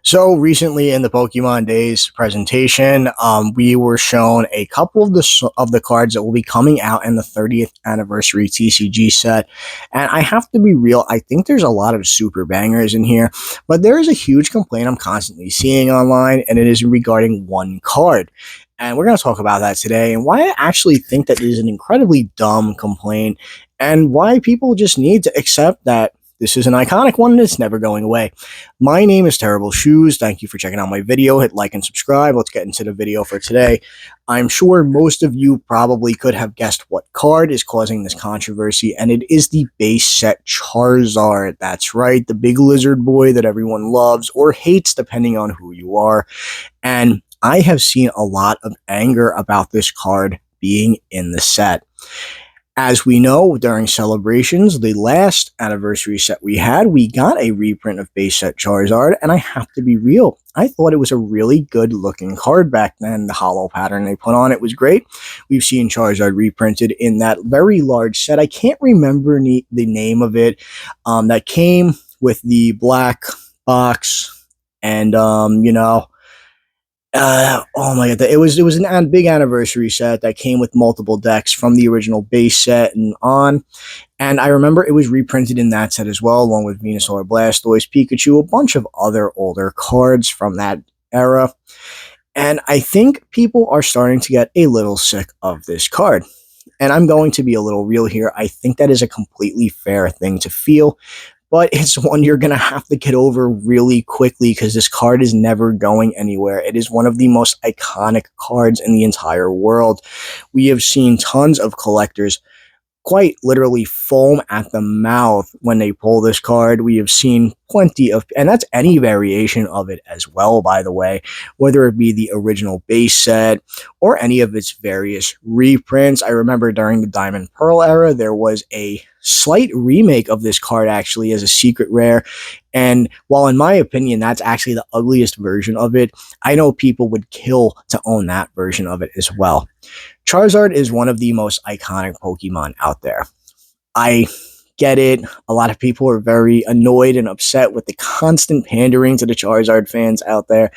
So recently in the Pokemon Days presentation, we were shown a couple of the cards that will be coming out in the 30th anniversary TCG set. And I have to be real, I think there's a lot of super bangers in here, but there is a huge complaint I'm constantly seeing online, and it is regarding one card. And we're going to talk about that today and why I actually think that is an incredibly dumb complaint and why people just need to accept that this is an iconic one and it's never going away. My name is Terrible Shoes. Thank you for checking out my video. Hit like and subscribe. Let's get into the video for today. I'm sure most of you probably could have guessed what card is causing this controversy, and it is the base set Charizard. That's right, the big lizard boy that everyone loves or hates depending on who you are. And I have seen a lot of anger about this card being in the set. As we know, during celebrations, the last anniversary set we had, we got a reprint of base set Charizard, and I have to be real, I thought it was a really good looking card back then. The hollow pattern they put on it was great. We've seen Charizard reprinted in that very large set. I can't remember the name of it, that came with the black box and, oh my god, it was a big anniversary set that came with multiple decks from the original base set and on. And I remember it was reprinted in that set as well, along with Venusaur, Blastoise, Pikachu, a bunch of other older cards from that era. And I think people are starting to get a little sick of this card. And I'm going to be a little real here. I think that is a completely fair thing to feel, but it's one you're going to have to get over really quickly because this card is never going anywhere. It is one of the most iconic cards in the entire world. We have seen tons of collectors quite literally foam at the mouth when they pull this card. We have seen plenty of, and that's any variation of it as well, by the way, whether it be the original base set or any of its various reprints. I remember during the Diamond Pearl era, there was a slight remake of this card actually as a secret rare. And while in my opinion, that's actually the ugliest version of it, I know people would kill to own that version of it as well. Charizard is one of the most iconic Pokemon out there. I get it. A lot of people are very annoyed and upset with the constant pandering to the Charizard fans out there,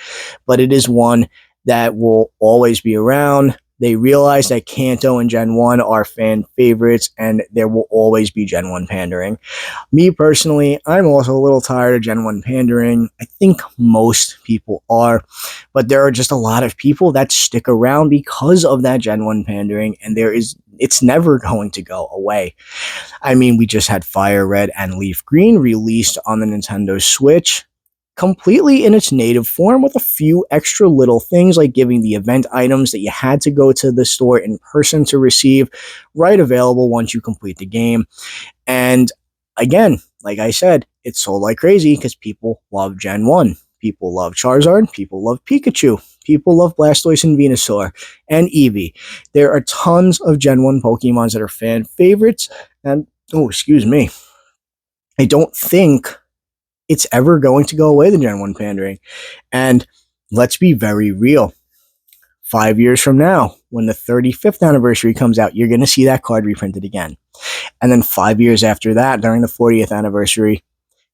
but it is one that will always be around. They realize that Kanto and Gen 1 are fan favorites, and there will always be Gen 1 pandering. Me personally, I'm also a little tired of Gen 1 pandering. I think most people are, but there are just a lot of people that stick around because of that Gen 1 pandering, and it's never going to go away. I mean, we just had Fire Red and Leaf Green released on the Nintendo Switch, completely in its native form with a few extra little things like giving the event items that you had to go to the store in person to receive, right available once you complete the game. And again, like I said, it's sold like crazy because people love Gen 1. People love Charizard, people love Pikachu, people love Blastoise and Venusaur, and Eevee. There are tons of Gen 1 Pokemons that are fan favorites, and, oh, excuse me, I don't think it's ever going to go away, the Gen 1 pandering. And let's be very real. 5 years from now, when the 35th anniversary comes out, you're going to see that card reprinted again. And then 5 years after that, during the 40th anniversary,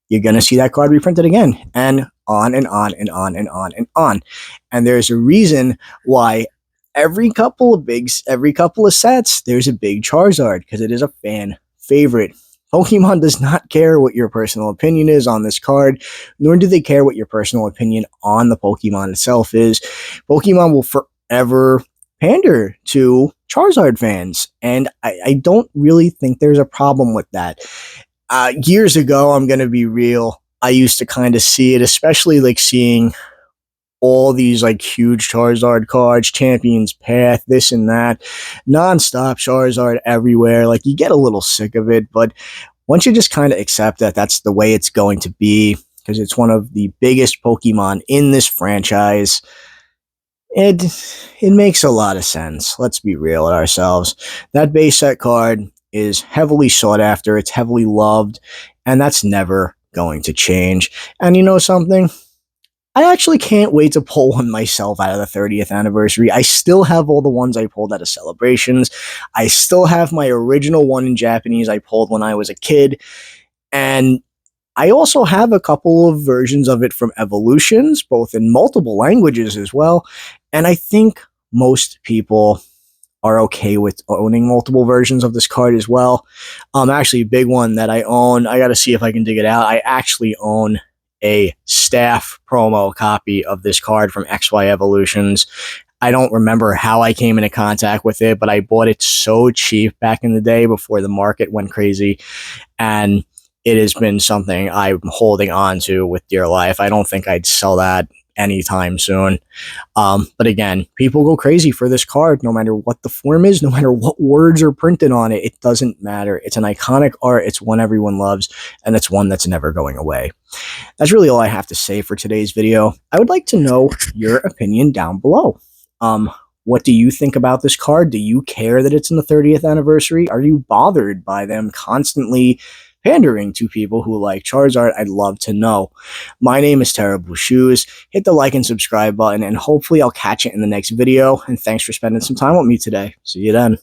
you're going to see that card reprinted again. And on and on and on and on and on. And there's a reason why every couple of sets, there's a big Charizard, because it is a fan favorite. Pokemon does not care what your personal opinion is on this card, nor do they care what your personal opinion on the Pokemon itself is. Pokemon will forever pander to Charizard fans, and I don't really think there's a problem with that. Years ago, I'm going to be real, I used to kind of see it, especially like seeing all these like huge Charizard cards, Champion's Path, this and that, non-stop Charizard everywhere. Like, you get a little sick of it, but once you just kind of accept that that's the way it's going to be, because it's one of the biggest Pokemon in this franchise, it makes a lot of sense. Let's be real with ourselves. That base set card is heavily sought after, it's heavily loved, and that's never going to change. And you know something? I actually can't wait to pull one myself out of the 30th anniversary. I still have all the ones I pulled out of celebrations. I still have my original one in Japanese I pulled when I was a kid. And I also have a couple of versions of it from Evolutions, both in multiple languages as well. And I think most people are okay with owning multiple versions of this card as well. Actually, a big one that I own, I got to see if I can dig it out. I actually own a staff promo copy of this card from XY Evolutions. I don't remember how I came into contact with it, but I bought it so cheap back in the day before the market went crazy. And it has been something I'm holding on to with dear life. I don't think I'd sell that anytime soon. But again, people go crazy for this card, no matter what the form is, no matter what words are printed on it. It doesn't matter. It's an iconic art. It's one everyone loves, and it's one that's never going away. That's really all I have to say for today's video. I would like to know your opinion down below. What do you think about this card? Do you care that it's in the 30th anniversary? Are you bothered by them constantly pandering to people who like Charizard? I'd love to know. My name is Terrible Shoes. Hit the like and subscribe button, and hopefully I'll catch it in the next video. And thanks for spending some time with me today. See you then.